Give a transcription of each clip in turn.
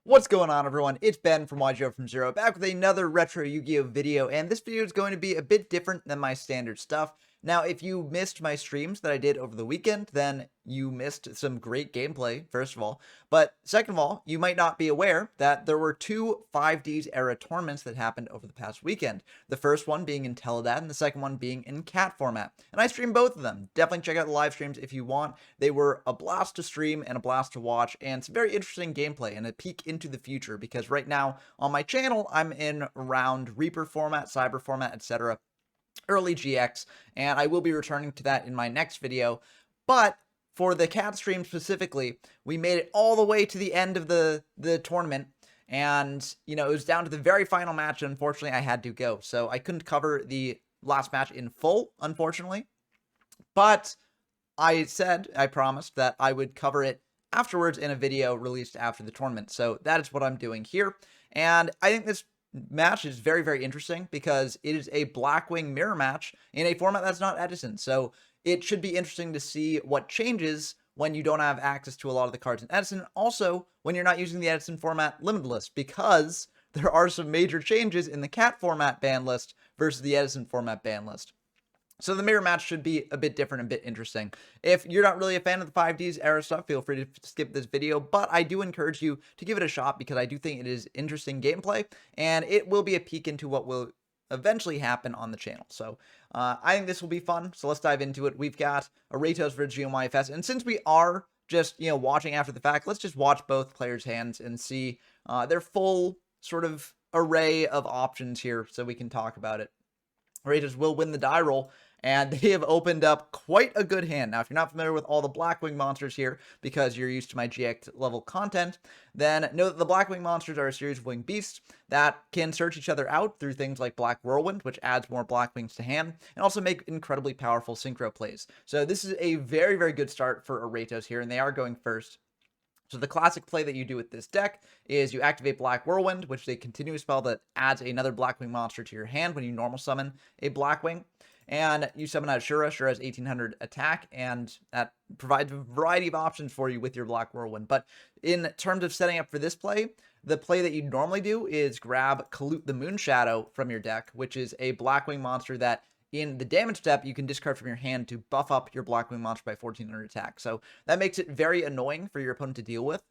What's going on, everyone? It's Ben from YGO from Zero, back with another retro Yu-Gi-Oh video, and this video is going to be a bit different than my standard stuff. Now, if you missed my streams that I did over the weekend, then you missed some great gameplay, first of all. But second of all, you might not be aware that there were two 5Ds era tournaments that happened over the past weekend. The first one being in Teledad, and the second one being in cat format. And I streamed both of them. Definitely check out the live streams if you want. They were a blast to stream and a blast to watch, and some very interesting gameplay and a peek into the future, because right now on my channel, I'm in around Reaper format, Cyber format, etc. early GX, and I will be returning to that in my next video. But for the cat stream specifically, we made it all the way to the end of the tournament, and it was down to the very final match, and unfortunately I had to go, so I couldn't cover the last match in full, unfortunately. But I promised that I would cover it afterwards in a video released after the tournament, so that is what I'm doing here. And I think this match is very, very interesting because it is a Blackwing mirror match in a format that's not Edison. So it should be interesting to see what changes when you don't have access to a lot of the cards in Edison. Also, when you're not using the Edison format limited list, because there are some major changes in the cat format ban list versus the Edison format ban list. So the mirror match should be a bit different, a bit interesting. If you're not really a fan of the 5Ds era stuff, feel free to skip this video, but I do encourage you to give it a shot because I do think it is interesting gameplay, and it will be a peek into what will eventually happen on the channel. So I think this will be fun, so let's dive into it. We've got Aratos versus GMYFS, and since we are just, watching after the fact, let's just watch both players' hands and see their full sort of array of options here so we can talk about it. Aratos will win the die roll, and they have opened up quite a good hand. Now, if you're not familiar with all the Blackwing monsters here, because you're used to my GX level content, then know that the Blackwing monsters are a series of winged beasts that can search each other out through things like Black Whirlwind, which adds more Blackwings to hand, and also make incredibly powerful synchro plays. So this is a very, very good start for Aratos here, and they are going first. So the classic play that you do with this deck is you activate Black Whirlwind, which is a continuous spell that adds another Blackwing monster to your hand when you normal summon a Blackwing. And you summon out Shura. Shura has 1800 attack, and that provides a variety of options for you with your Black Whirlwind. But in terms of setting up for this play, the play that you normally do is grab Kalute the Moonshadow from your deck, which is a Blackwing monster that in the damage step, you can discard from your hand to buff up your Blackwing monster by 1400 attack. So that makes it very annoying for your opponent to deal with,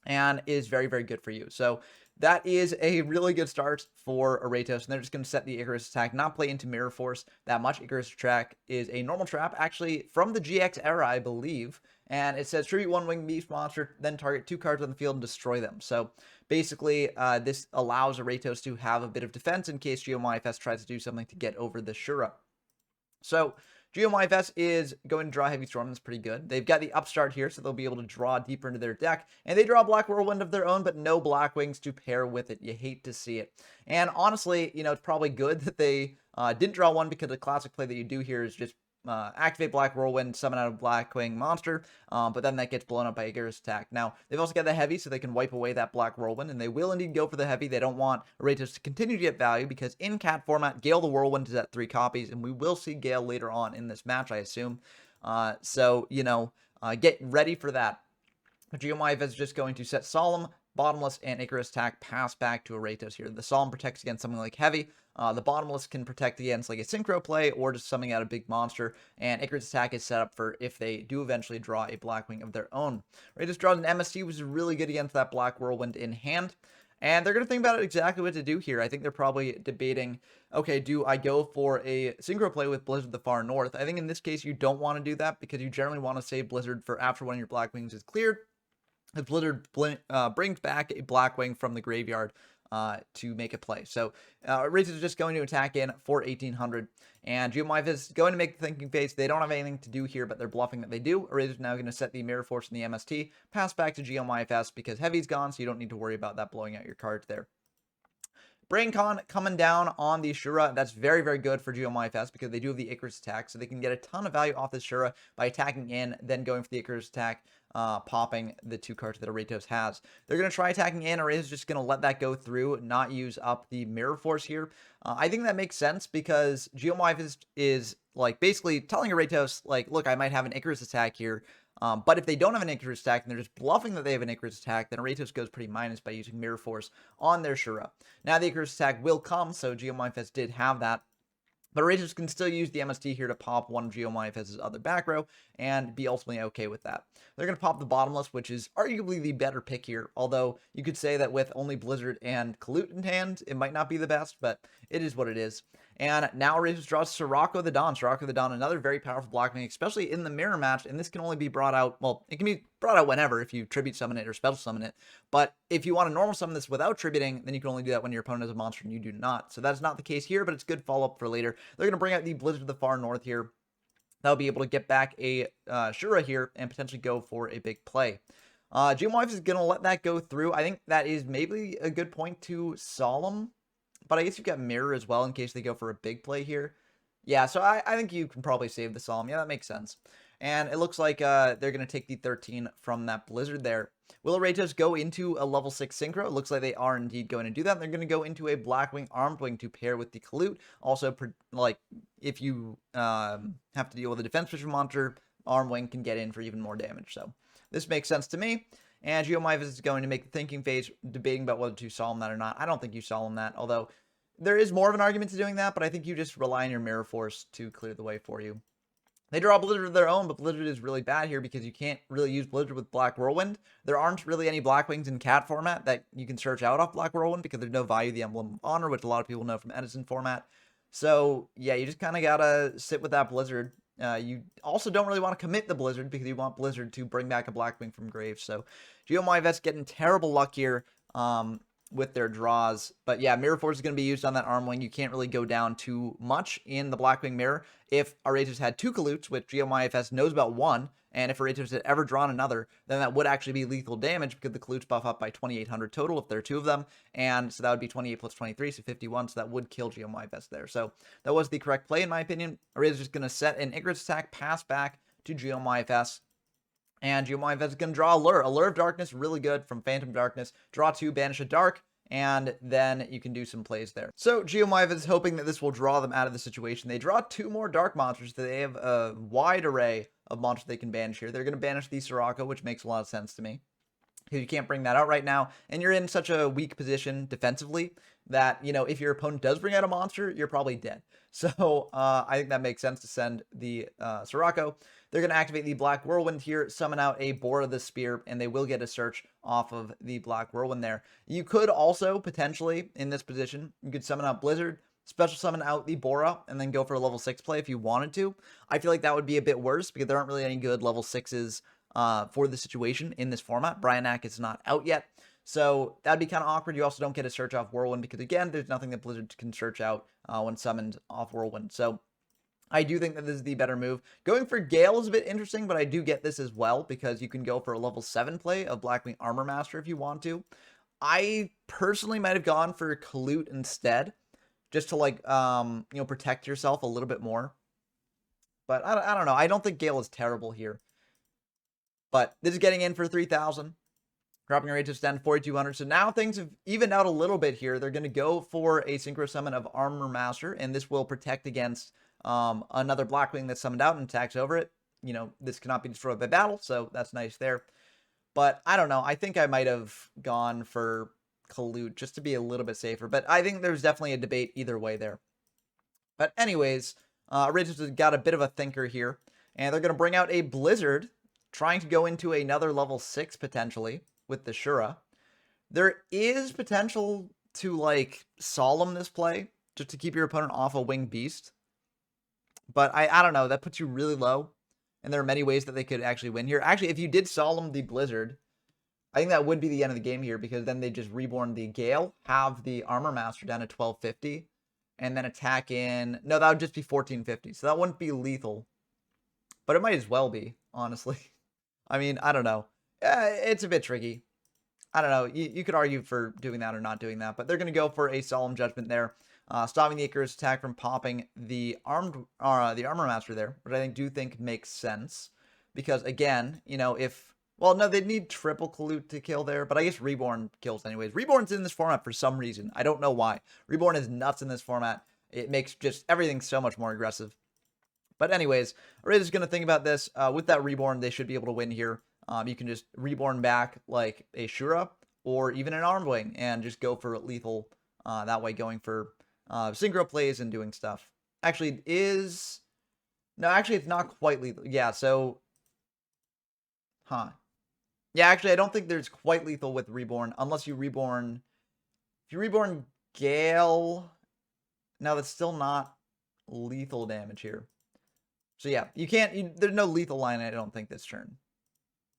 and is very, very good for you. So that is a really good start for Aratos, and they're just going to set the Icarus attack, not play into Mirror Force that much. Icarus attack is a normal trap, actually from the GX era, I believe, and it says tribute one winged beast monster, then target 2 cards on the field and destroy them. So basically, this allows Aratos to have a bit of defense in case GMYFS tries to do something to get over the Shura. So GMYFS is going to draw Heavy Storm. That's pretty good. They've got the upstart here, so they'll be able to draw deeper into their deck. And they draw Black Whirlwind of their own, but no Blackwings to pair with it. You hate to see it. And honestly, it's probably good that they didn't draw one, because the classic play that you do here is just activate Black Whirlwind, summon out a Blackwing monster, but then that gets blown up by Icarus attack. Now, they've also got the heavy, so they can wipe away that Black Whirlwind, and they will indeed go for the heavy. They don't want Aratos to continue to get value, because in cat format, Gale the Whirlwind is at 3 copies, and we will see Gale later on in this match, I assume. So, get ready for that. GMYF is just going to set Solemn, Bottomless, and Icarus attack pass back to Aratos here. The Solemn protects against something like Heavy. The Bottomless can protect against like a Synchro play or just summing out a big monster. And Icarus attack is set up for if they do eventually draw a Blackwing of their own. Aratos draws an MST, which is really good against that Black Whirlwind in hand. And they're going to think about exactly what to do here. I think they're probably debating, okay, do I go for a Synchro play with Blizzard the Far North? I think in this case, you don't want to do that, because you generally want to save Blizzard for after one of your Blackwings is cleared. As Blizzard brings back a Blackwing from the graveyard to make a play. So Aratos is just going to attack in for 1800, and GMYF is going to make the thinking face. They don't have anything to do here, but they're bluffing that they do. Aratos is now going to set the Mirror Force and the MST, pass back to GMYFS, because Heavy's gone, so you don't need to worry about that blowing out your cards there. BrainCon coming down on the Shura. That's very, very good for GMYFS, because they do have the Icarus attack, so they can get a ton of value off this Shura by attacking in, then going for the Icarus attack, popping the 2 cards that Aratos has. They're going to try attacking in. Aratos is just going to let that go through, not use up the Mirror Force here. I think that makes sense, because GMYFS is like basically telling Aratos, like, look, I might have an Icarus attack here. But if they don't have an Icarus attack and they're just bluffing that they have an Icarus attack, then Aratos goes pretty minus by using Mirror Force on their Shura. Now the Icarus attack will come, so Geomyfest did have that. But Aratos can still use the MST here to pop one of Geomyfest's other back row and be ultimately okay with that. They're going to pop the Bottomless, which is arguably the better pick here. Although you could say that with only Blizzard and Kalut in hand, it might not be the best, but it is what it is. And now Aratos draws Sirocco the Dawn. Sirocco the Dawn, another very powerful Blackwing, especially in the mirror match. And this can only be brought out, well, it can be brought out whenever if you tribute summon it or special summon it. But if you want to normal summon this without tributing, then you can only do that when your opponent has a monster and you do not. So that's not the case here, but it's good follow-up for later. They're going to bring out the Blizzard of the Far North here. That'll be able to get back a Shura here and potentially go for a big play. Geomorph is going to let that go through. I think that is maybe a good point to Solemn, but I guess you've got Mirror as well in case they go for a big play here. Yeah, so I think you can probably save the Solemn. Yeah, that makes sense. And it looks like they're going to take the 13 from that Blizzard there. Will Aratos go into a level 6 Synchro? It looks like they are indeed going to do that. They're going to go into a Blackwing Armed Wing to pair with the Kalut. Also, like, if you have to deal with a Defense Vision monster, Armed Wing can get in for even more damage. So this makes sense to me. And Geomyvis is going to make the thinking phase, debating about whether to Solemn that or not. I don't think you Solemn that, although there is more of an argument to doing that, but I think you just rely on your Mirror Force to clear the way for you. They draw Blizzard of their own, but Blizzard is really bad here because you can't really use Blizzard with Black Whirlwind. There aren't really any Blackwings in cat format that you can search out off Black Whirlwind because there's no value of the Emblem of Honor, which a lot of people know from Edison format. So, yeah, you just kind of got to sit with that Blizzard. You also don't really want to commit the Blizzard because you want Blizzard to bring back a Blackwing from grave. So, Geomyvest getting terrible luck here with their draws. But yeah, Mirror Force is going to be used on that Arm Wing. You can't really go down too much in the Blackwing Mirror. If Aratos had 2 Kaluts, which Geomyfs knows about 1, and if Aratos had ever drawn another, then that would actually be lethal damage because the Kaluts buff up by 2,800 total if there are 2 of them. And so that would be 28 plus 23, so 51. So that would kill Geomyfs there. So that was the correct play in my opinion. Aratos is just going to set an Icarus attack, pass back to Geomyfs. And Geomyfs is going to draw Allure. Allure of Darkness, really good from Phantom Darkness. Draw 2, banish a Dark, and then you can do some plays there. So Geomyfs is hoping that this will draw them out of the situation. They draw 2 more Dark monsters, so they have a wide array of monsters they can banish here. They're going to banish the Sirocco, which makes a lot of sense to me, because you can't bring that out right now, and you're in such a weak position defensively that, you know, if your opponent does bring out a monster, you're probably dead. So I think that makes sense to send the Sirocco. They're going to activate the Black Whirlwind here, summon out a Bora the Spear, and they will get a search off of the Black Whirlwind there. You could also, potentially, in this position, you could summon out Blizzard, special summon out the Bora, and then go for a level 6 play if you wanted to. I feel like that would be a bit worse, because there aren't really any good level 6s for the situation in this format. Bryanak is not out yet, so that'd be kind of awkward. You also don't get a search off Whirlwind, because again, there's nothing that Blizzard can search out when summoned off Whirlwind. So I do think that this is the better move. Going for Gale is a bit interesting, but I do get this as well, because you can go for a level 7 play of Blackwing Armor Master if you want to. I personally might have gone for Kalut instead, just to, like, you know, protect yourself a little bit more. But I don't know. I don't think Gale is terrible here. But this is getting in for 3,000. Dropping your rate to stand 4,200. So now things have evened out a little bit here. They're going to go for a Synchro Summon of Armor Master, and this will protect against another Blackwing that's summoned out and attacks over it. You know, this cannot be destroyed by battle, so that's nice there. But I don't know. I think I might have gone for Kalut just to be a little bit safer. But I think there's definitely a debate either way there. But anyways, Aratos has got a bit of a thinker here. And they're going to bring out a Blizzard, trying to go into another level 6 potentially with the Shura. There is potential to, like, Solemn this play, just to keep your opponent off a Winged Beast. But I don't know. That puts you really low. And there are many ways that they could actually win here. Actually, if you did Solemn the Blizzard, I think that would be the end of the game here, because then they just reborn the Gale, have the Armor Master down at 1250, and then attack in... No, that would just be 1450. So that wouldn't be lethal. But it might as well be, honestly. I mean, I don't know. It's a bit tricky. I don't know. You could argue for doing that or not doing that. But they're going to go for a Solemn Judgment there. Stopping the Icarus attack from popping the Armor Master there, which I do think makes sense. Because, again, you know, if... Well, no, they'd need triple Kalut to kill there, but I guess Reborn kills anyways. Reborn's in this format for some reason. I don't know why. Reborn is nuts in this format. It makes just everything so much more aggressive. But anyways, Array's is going to think about this. With that Reborn, they should be able to win here. You can just Reborn back like a Shura or even an Armwing and just go for lethal. That way going for synchro plays and doing stuff. Actually, it is... No, actually, it's not quite lethal. Yeah, so... Yeah, actually, I don't think there's quite lethal with Reborn, unless you Reborn... If you Reborn Gale... No, that's still not lethal damage here. So yeah, you can't... there's no lethal line, I don't think, this turn.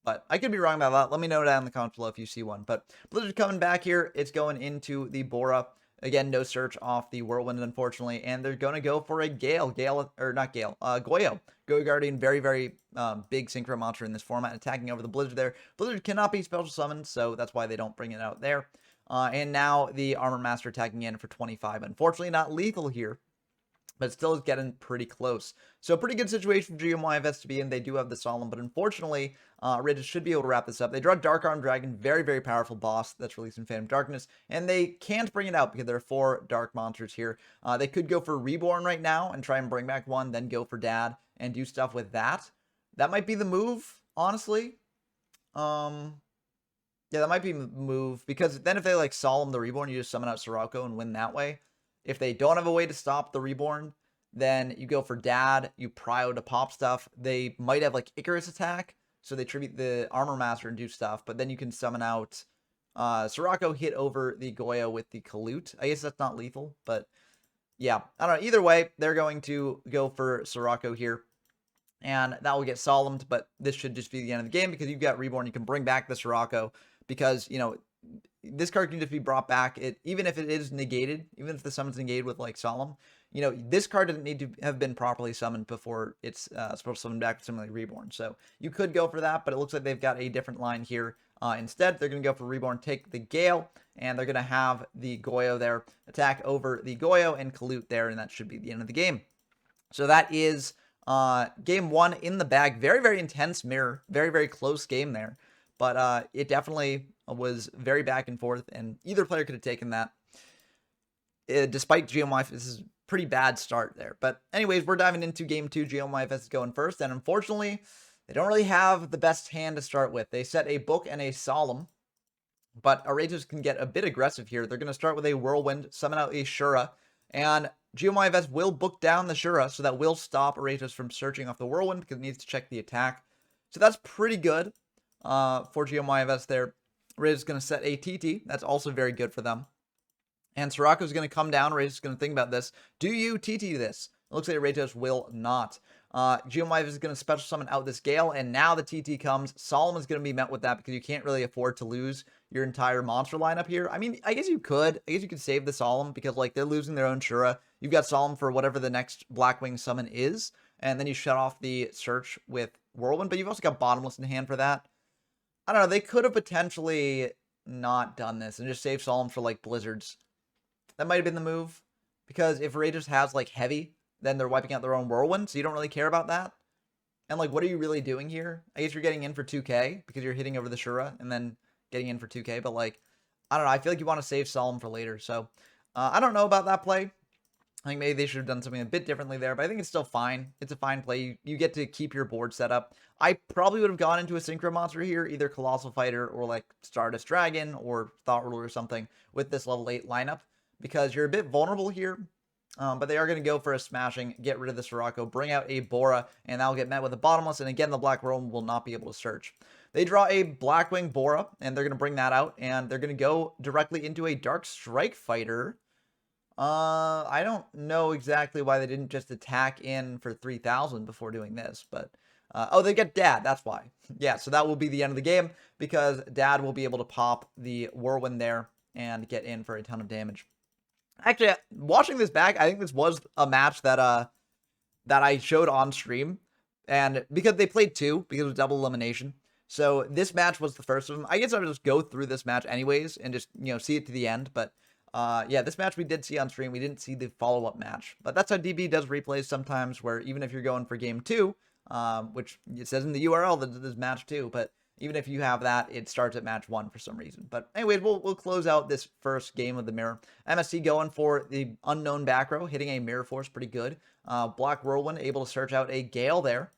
But I could be wrong about that. Let me know down in the comments below if you see one. But Blizzard coming back here. It's going into the Bora. Again, no search off the Whirlwind, unfortunately. And they're going to go for a Gale. Or not Gale. Goyo. Goyo Guardian. Very, very big synchro monster in this format. Attacking over the Blizzard there. Blizzard cannot be special summoned, so that's why they don't bring it out there. And now the Armor Master attacking in for 25. Unfortunately, not lethal here, but still is getting pretty close. So pretty good situation for GMYFS to be in. They do have the Solemn, but unfortunately, Ridge should be able to wrap this up. They draw Dark Arm Dragon, very, very powerful boss that's releasing Phantom Darkness, and they can't bring it out because there are 4 dark monsters here. They could go for Reborn right now and try and bring back one, then go for Dad and do stuff with that. That might be the move, honestly. Yeah, that might be the move, because then if they like Solemn the Reborn, you just summon out Sirocco and win that way. If they don't have a way to stop the Reborn, then you go for Dad, you prio to pop stuff. They might have like Icarus attack, so they tribute the Armor Master and do stuff, but then you can summon out Sirocco, hit over the Goyo with the Kalute. I guess that's not lethal, but yeah, I don't know. Either way, they're going to go for Sirocco here, and that will get Solemned, but this should just be the end of the game because you've got Reborn. You can bring back the Sirocco because, you know, this card can just be brought back. Even if it is negated, even if the summon's negated with like Solemn, you know, this card doesn't need to have been properly summoned before it's supposed to summon back with something like Reborn. So you could go for that, but it looks like they've got a different line here. Instead, they're going to go for Reborn, take the Gale, and they're going to have the Goyo there attack over the Goyo and Kalute there, and that should be the end of the game. So that is game 1 in the bag. Very, very intense mirror. Very, very close game there. But it definitely was very back and forth, and either player could have taken that. Despite GeoMyFS, this is a pretty bad start there. But anyways, we're diving into game 2. GeoMyFS is going first, and unfortunately, they don't really have the best hand to start with. They set a Book and a Solemn, but Aratus can get a bit aggressive here. They're going to start with a Whirlwind, summon out a Shura, and GeoMyFS will book down the Shura, so that will stop Aratus from searching off the Whirlwind because it needs to check the attack. So that's pretty good for GeoMyFS there. Aratus is going to set a TT. That's also very good for them. And Sirocco is going to come down. Aratus is going to think about this. Do you TT this? It looks like Aratus will not. GeoMyFS is going to special summon out this Gale, and now the TT comes. Solemn is going to be met with that because you can't really afford to lose your entire monster lineup here. I mean, I guess you could. I guess you could save the Solemn because, like, they're losing their own Shura. You've got Solemn for whatever the next Blackwing summon is, and then you shut off the search with Whirlwind, but you've also got Bottomless in hand for that. I don't know. They could have potentially not done this and just saved Solemn for, like, Blizzards. That might have been the move, because if Raiders has, like, Heavy, then they're wiping out their own Whirlwind, so you don't really care about that. And, like, what are you really doing here? I guess you're getting in for 2k, because you're hitting over the Shura, and then getting in for 2k, but, like, I don't know. I feel like you want to save Solemn for later, so I don't know about that play. I think maybe they should have done something a bit differently there, but I think it's still fine. It's a fine play. You get to keep your board set up. I probably would have gone into a Synchro Monster here, either Colossal Fighter or, like, Stardust Dragon or Thought Ruler or something with this level 8 lineup, because you're a bit vulnerable here. But they are going to go for a smashing, get rid of the Sirocco, bring out a Bora, and that'll get met with a Bottomless, and again, the Black Worm will not be able to search. They draw a Blackwing Bora, and they're going to bring that out, and they're going to go directly into a Dark Strike Fighter. I don't know exactly why they didn't just attack in for 3,000 before doing this, but oh, they get Dad, that's why. Yeah, so that will be the end of the game, because Dad will be able to pop the Whirlwind there and get in for a ton of damage. Actually, watching this back, I think this was a match that that I showed on stream, and because they played 2, because it was double elimination. So this match was the first of them. I guess I would just go through this match anyways and just, you know, see it to the end. But yeah, this match we did see on stream. We didn't see the follow-up match. But that's how DB does replays sometimes, where even if you're going for game 2, which it says in the URL that this is match 2, but Even if you have that, it starts at match 1 for some reason. But anyways, we'll close out this first game of the mirror. MSC going for the unknown back row, hitting a mirror force pretty good. Black Whirlwind able to search out a Gale there.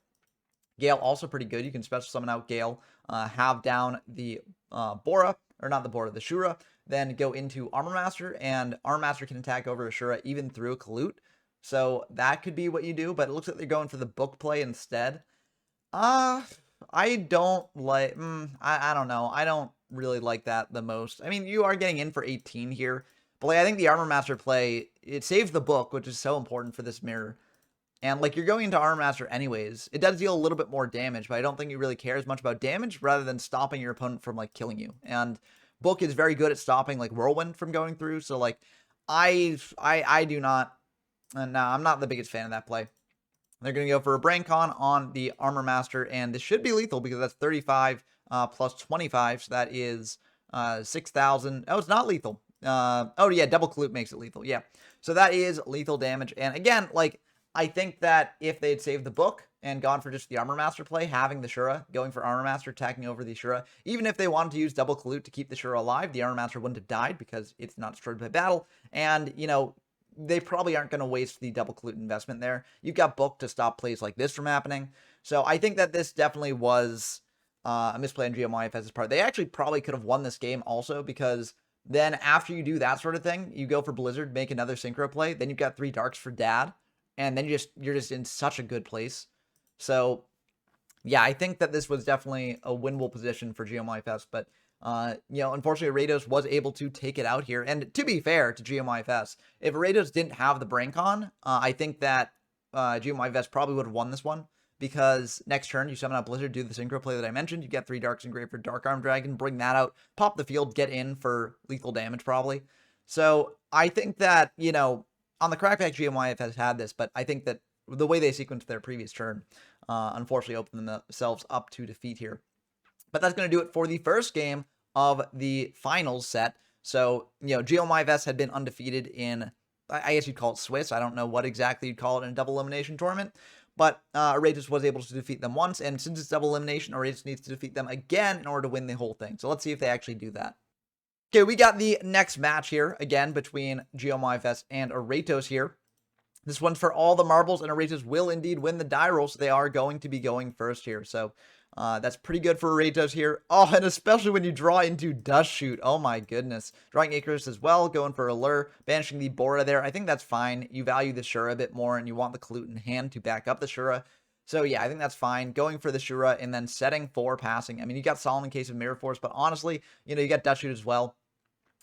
Gale also pretty good. You can special summon out Gale, have down the Bora, or not the Bora, the Shura, then go into Armor Master, and Armor Master can attack over a Shura even through a Kalut. So that could be what you do, but it looks like they're going for the book play instead. I don't like, I don't know. I don't really like that the most. I mean, you are getting in for 18 here, but like, I think the Armor Master play, it saves the book, which is so important for this mirror. And like, you're going into Armor Master anyways. It does deal a little bit more damage, but I don't think you really care as much about damage rather than stopping your opponent from like killing you. And book is very good at stopping like Whirlwind from going through. So like, I do not, no, I'm not the biggest fan of that play. They're going to go for a Brancon on the Armor Master, and this should be lethal because that's 35 plus 25, so that is 6,000. Oh, it's not lethal. Oh, yeah, double Kalut makes it lethal, yeah. So that is lethal damage, and again, like, I think that if they'd saved the book and gone for just the Armor Master play, having the Shura, going for Armor Master, attacking over the Shura, even if they wanted to use double Kalut to keep the Shura alive, the Armor Master wouldn't have died because it's not destroyed by battle, and, you know, they probably aren't going to waste the double Kalut investment there. You've got book to stop plays like this from happening. So I think that this definitely was a misplay on GMYFS's part. They actually probably could have won this game also, because then after you do that sort of thing, you go for Blizzard, make another synchro play, then you've got 3 darks for Dad, and then you're just in such a good place. So yeah, I think that this was definitely a winnable position for GMYFS, but you know, unfortunately, Rados was able to take it out here. And to be fair to GMYFS, if Rados didn't have the Brancon, I think that GMYFS probably would have won this one, because next turn you summon out Blizzard, do the synchro play that I mentioned. You get 3 darks engraved for Dark Arm Dragon, bring that out, pop the field, get in for lethal damage probably. So I think that, you know, on the crackback, GMYFS had this, but I think that the way they sequenced their previous turn, unfortunately opened themselves up to defeat here. But that's going to do it for the first game of the finals set. So, you know, GMYFS had been undefeated in, I guess you'd call it Swiss. I don't know what exactly you'd call it in a double elimination tournament. But Aratus was able to defeat them once, and since it's double elimination, Aratus needs to defeat them again in order to win the whole thing. So let's see if they actually do that. Okay, we got the next match here, again, between GMYFS and Aratos here. This one's for all the marbles, and Aratos will indeed win the die roll, so they are going to be going first here. So that's pretty good for Aratos here. Oh, and especially when you draw into Dust Shoot. Oh my goodness. Drawing Icarus as well, going for Allure, banishing the Bora there. I think that's fine. You value the Shura a bit more, and you want the Kalut in hand to back up the Shura. So yeah, I think that's fine. Going for the Shura and then setting for passing. I mean, you got Solomon case of Mirror Force, but honestly, you know, you got Dust Shoot as well.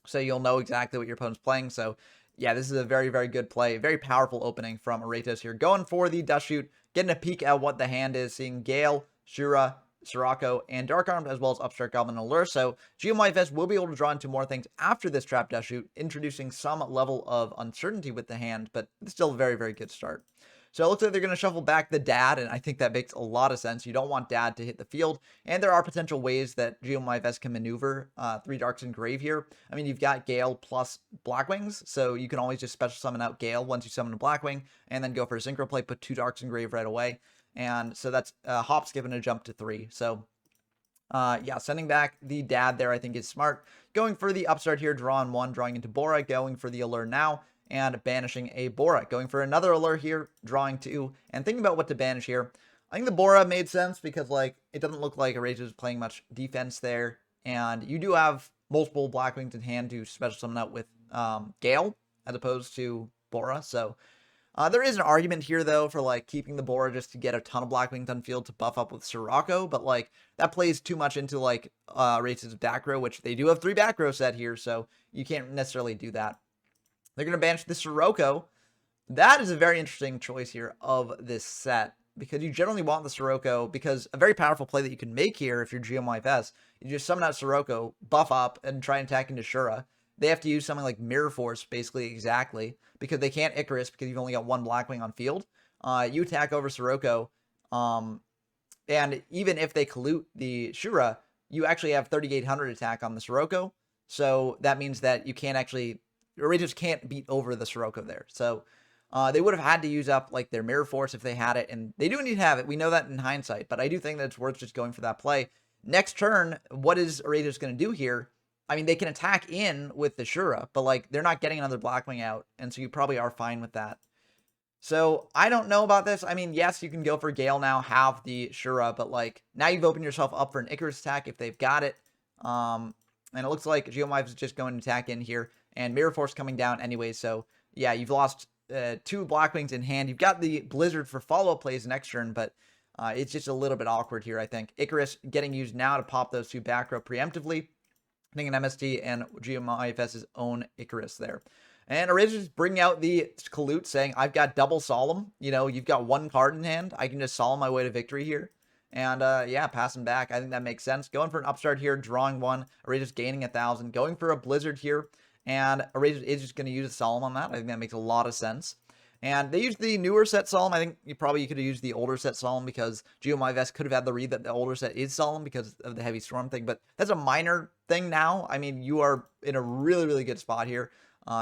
So you'll know exactly what your opponent's playing. So yeah, this is a very, very good play. Very powerful opening from Aratos here. Going for the Dust Shoot, getting a peek at what the hand is, seeing Gale, Shura, Sirocco, and Dark Armed, as well as Upstart Goblin Allure. So GMYFS will be able to draw into more things after this Trap Dust Shoot, introducing some level of uncertainty with the hand, but it's still a very, very good start. So it looks like they're going to shuffle back the Dad, and I think that makes a lot of sense. You don't want Dad to hit the field, and there are potential ways that GMYFS can maneuver 3 Darks in Grave here. I mean, you've got Gale plus Blackwings, so you can always just special summon out Gale once you summon a Blackwing, and then go for a Synchro play, put 2 Darks in Grave right away. And so that's hop, skip, and a jump to 3. So yeah, sending back the Dad there I think is smart. Going for the Upstart here, drawing 1, drawing into Bora, going for the Allure now, and banishing a Bora. Going for another Allure here, drawing 2, and thinking about what to banish here. I think the Bora made sense because, like, it doesn't look like Aratus is playing much defense there, and you do have multiple Blackwings in hand to special summon out with Gale, as opposed to Bora, so there is an argument here, though, for, like, keeping the Bora just to get a ton of Blackwings on field to buff up with Sirocco, but, like, that plays too much into, like, Aratus' back row, which they do have 3 back row set here, so you can't necessarily do that. They're going to banish the Sirocco. That is a very interesting choice here of this set, because you generally want the Sirocco, because a very powerful play that you can make here if you're GMYFS, you just summon out Sirocco, buff up, and try and attack into Shura. They have to use something like Mirror Force, basically, exactly, because they can't Icarus because you've only got 1 Blackwing on field. You attack over Sirocco, and even if they Kalut the Shura, you actually have 3,800 attack on the Sirocco, so that means that you can't actually, Aratus can't beat over the Sirocco there. So they would have had to use up like their Mirror Force if they had it, and they do need to have it. We know that in hindsight, but I do think that it's worth just going for that play. next turn, what is Arados going to do here? I mean, they can attack in with the Shura, but like they're not getting another Blackwing out, and so you probably are fine with that. So I don't know about this. I mean, yes, you can go for Gale now, have the Shura, but like now you've opened yourself up for an Icarus attack if they've got it. And it looks like Geomive is just going to attack in here, and Mirror Force coming down anyway. So yeah, you've lost 2 Blackwings in hand. You've got the Blizzard for follow-up plays next turn, but it's just a little bit awkward here, I think. Icarus getting used now to pop those 2 back row preemptively. Getting an MST and GeoMIFS's own Icarus there. And Arados bring out the Kalute saying, I've got double Solemn. You know, you've got 1 card in hand. I can just Solemn my way to victory here. And yeah, passing back. I think that makes sense. Going for an upstart here, drawing 1. Arados gaining 1,000. Going for a Blizzard here. And Arados is just going to use a Solemn on that. I think that makes a lot of sense. And they used the newer set Solemn. I think you probably could have used the older set Solemn because GeoMIFS could have had the read that the older set is Solemn because of the Heavy Storm thing. But that's a minor thing now. I mean, you are in a really, really good spot here.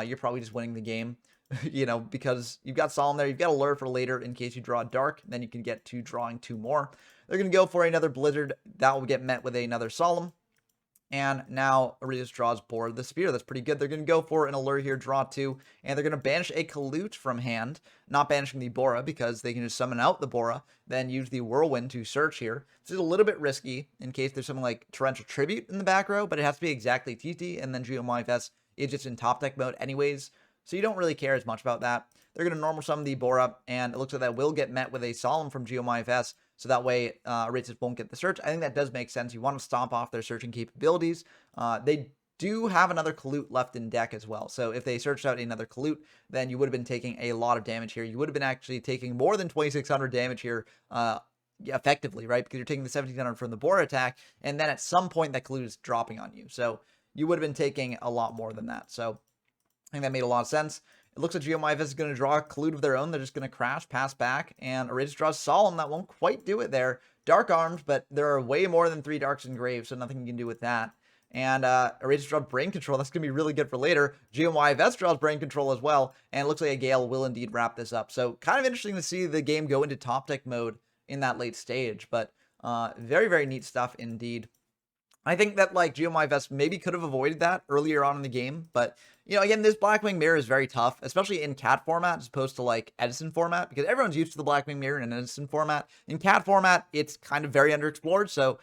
You're probably just winning the game, you know, because you've got Solemn there. You've got Allure for later in case you draw Dark. Then you can get to drawing 2 more. They're going to go for another Blizzard. That will get met with another Solemn. And now Arados draws Bora the Spear. That's pretty good. They're going to go for an Allure here, draw 2. And they're going to banish a Kalute from hand. Not banishing the Bora because they can just summon out the Bora. Then use the Whirlwind to search here. This is a little bit risky in case there's something like Torrential Tribute in the back row. But it has to be exactly TT. And then GeoMIFS is just in top deck mode anyways. So you don't really care as much about that. They're going to normal summon the Bora. And it looks like that will get met with a Solemn from GeoMIFS. So that way, Arados won't get the search. I think that does make sense. You want to stomp off their searching capabilities. They do have another Kalute left in deck as well. So if they searched out another Kalute, then you would have been taking a lot of damage here. You would have been actually taking more than 2,600 damage here effectively, right? Because you're taking the 1,700 from the Bora attack, and then at some point that Kalute is dropping on you. So you would have been taking a lot more than that. So I think that made a lot of sense. It looks like GeoMIFS is going to draw a Kalute of their own. They're just going to crash, pass back, and Arados draws Solemn. That won't quite do it there. Dark Armed, but there are way more than 3 Darks engraved, so nothing you can do with that. And Arados draws Brain Control. That's going to be really good for later. GeoMIFS draws Brain Control as well, and it looks like a Gale will indeed wrap this up. So kind of interesting to see the game go into top deck mode in that late stage, but very, very neat stuff indeed. I think that like GeoMIFS maybe could have avoided that earlier on in the game, but you know, again, this Blackwing mirror is very tough, especially in cat format as opposed to like Edison format, because everyone's used to the Blackwing mirror in Edison format. In cat format, it's kind of very underexplored, so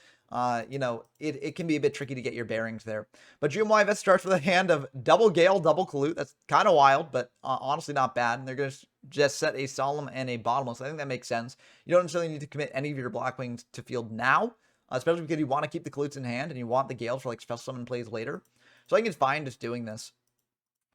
you know, it can be a bit tricky to get your bearings there. But GeoMIFS starts with a hand of double Gale, double Kalute. That's kind of wild, but honestly not bad. And they're going to just set a Solemn and a Bottomless. I think that makes sense. You don't necessarily need to commit any of your Blackwings to field now, especially because you want to keep the Kalutes in hand and you want the Gales for like special summon plays later. So I think it's fine just doing this.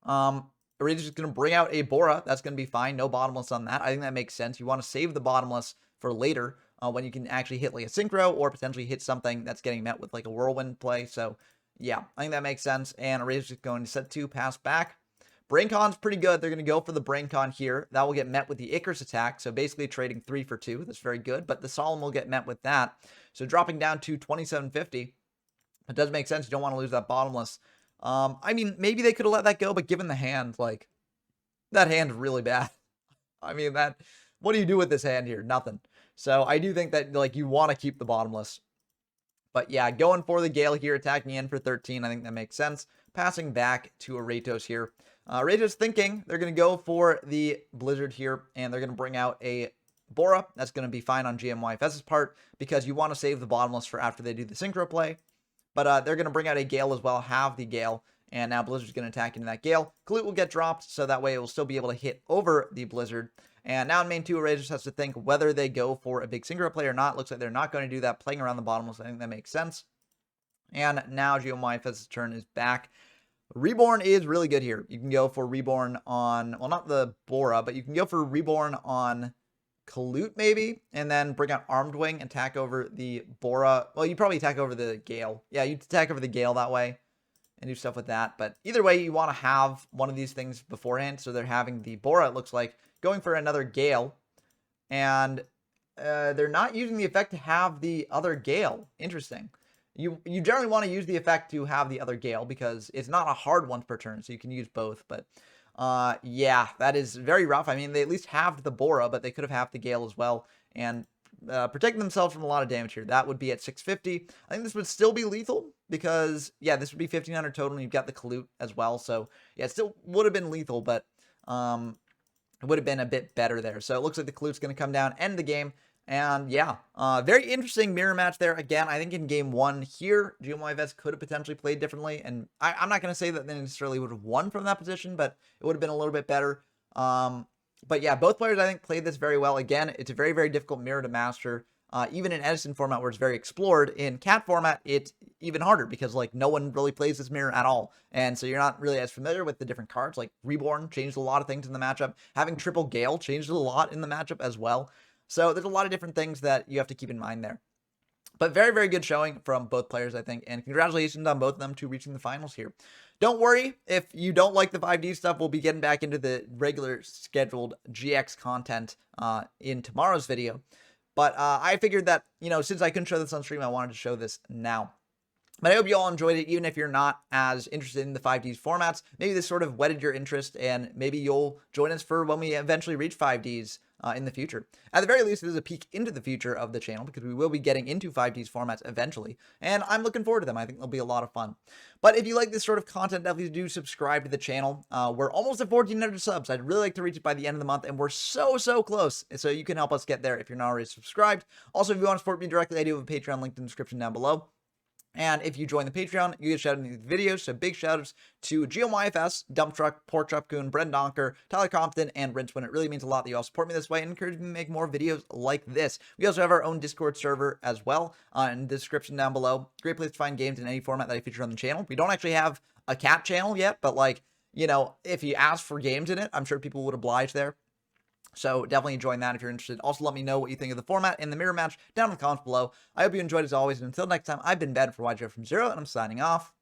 Arados is going to bring out a Bora. That's going to be fine. No Bottomless on that. I think that makes sense. You want to save the Bottomless for later when you can actually hit like a Synchro or potentially hit something that's getting met with like a Whirlwind play. So yeah, I think that makes sense. And Arados is going to set 2, pass back. Braincon's pretty good. They're going to go for the Braincon here. That will get met with the Icarus attack. So basically trading 3 for 2. That's very good. But the Solemn will get met with that. So dropping down to 2,750. It does make sense. You don't want to lose that Bottomless. I mean, maybe they could have let that go, but given the hand, like, that hand is really bad. I mean, what do you do with this hand here? Nothing. So I do think that, like, you want to keep the Bottomless. But yeah, going for the Gale here, attacking in for 13. I think that makes sense. Passing back to Arados here. Arados thinking they're going to go for the Blizzard here, and they're going to bring out a Bora. That's going to be fine on GeoMIFS's part, because you want to save the Bottomless for after they do the Synchro play. But they're going to bring out a Gale as well, have the Gale, and now Blizzard's going to attack into that Gale. Kalute will get dropped, so that way it will still be able to hit over the Blizzard. And now in main 2, Arados has to think whether they go for a big Synchro play or not. Looks like they're not going to do that, playing around the Bottomless. I think that makes sense. And now GeoMIFS's turn is back. Reborn is really good here. You can go for Reborn on, well, not the Bora, but you can go for Reborn on Kalute maybe, and then bring out Armed Wing, attack over the Bora. Well, you probably attack over the Gale. Yeah, you attack over the Gale that way and do stuff with that. But either way, you want to have one of these things beforehand. So they're having the Bora, it looks like, going for another Gale. And they're not using the effect to have the other Gale. Interesting. You generally want to use the effect to have the other Gale because it's not a hard one per turn, so you can use both. But yeah, that is very rough. I mean, they at least halved the Bora, but they could have halved the Gale as well. And protecting themselves from a lot of damage here. That would be at 650. I think this would still be lethal because, yeah, this would be 1500 total, and you've got the Kalute as well. So, yeah, it still would have been lethal, but it would have been a bit better there. So it looks like the Kalute's going to come down, end the game. And yeah, very interesting mirror match there. Again, I think in game 1 here, GMYFS could have potentially played differently. And I'm not going to say that they necessarily would have won from that position, but it would have been a little bit better. But yeah, both players, I think, played this very well. Again, it's a very, very difficult mirror to master. Even in Edison format where it's very explored, in Cat format, it's even harder because, like, no one really plays this mirror at all. And so you're not really as familiar with the different cards. Like, Reborn changed a lot of things in the matchup. Having Triple Gale changed a lot in the matchup as well. So there's a lot of different things that you have to keep in mind there. But very, very good showing from both players, I think. And congratulations on both of them to reaching the finals here. Don't worry, if you don't like the 5D stuff, we'll be getting back into the regular scheduled GX content in tomorrow's video. But I figured that, you know, since I couldn't show this on stream, I wanted to show this now. But I hope you all enjoyed it, even if you're not as interested in the 5Ds formats. Maybe this sort of whetted your interest, and maybe you'll join us for when we eventually reach 5Ds in the future. At the very least, it is a peek into the future of the channel, because we will be getting into 5Ds formats eventually, and I'm looking forward to them. I think they'll be a lot of fun. But if you like this sort of content, definitely do subscribe to the channel. We're almost at 1,400 subs. I'd really like to reach it by the end of the month, and we're so close. So you can help us get there if you're not already subscribed. Also, if you want to support me directly, I do have a Patreon linked in the description down below. And if you join the Patreon, you get shouted in these videos. So big shoutouts to GeoMyFS, Dump Truck, Pork Chop Coon, Bren Donker, Tyler Compton, and Rincewind. It really means a lot that you all support me this way and encourage me to make more videos like this. We also have our own Discord server as well in the description down below. Great place to find games in any format that I feature on the channel. We don't actually have a cat channel yet, but, like, you know, if you ask for games in it, I'm sure people would oblige there. So definitely join that if you're interested. Also, let me know what you think of the format and the mirror match down in the comments below. I hope you enjoyed as always. And until next time, I've been Ben for YJ from Zero, and I'm signing off.